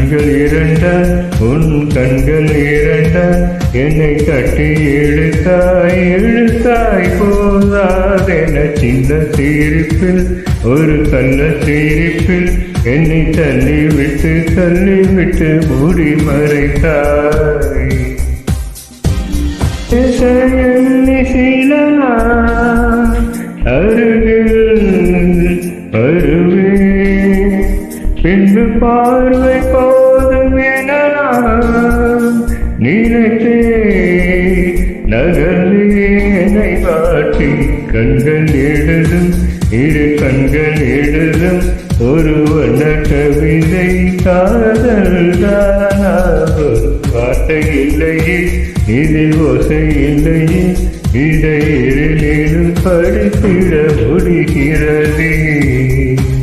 கண்கள் இரண்ட உன் கண்கள் இரண்ட என்னை கட்டி இழுத்தாய் இழுத்தாய் போதாதென சின்ன சிரிப்பில் ஒரு கள்ள சிரிப்பில் என்னை தள்ளிவிட்டு மூடி மறைத்தாய். அருகில் வருவே பின்பு பார்வை போதும் என நினைத்தே நகர்ந்தே என்னை வாட்டி கண்கள் எழுதும் இரு கண்கள் எழுதும் ஒரு வண்ண கவிதை காதல் தானா ஒரு வார்த்தை இல்லையே இதில் ஓசை இல்லையே இதை இருளிலும் படித்திட முடிகிறதே.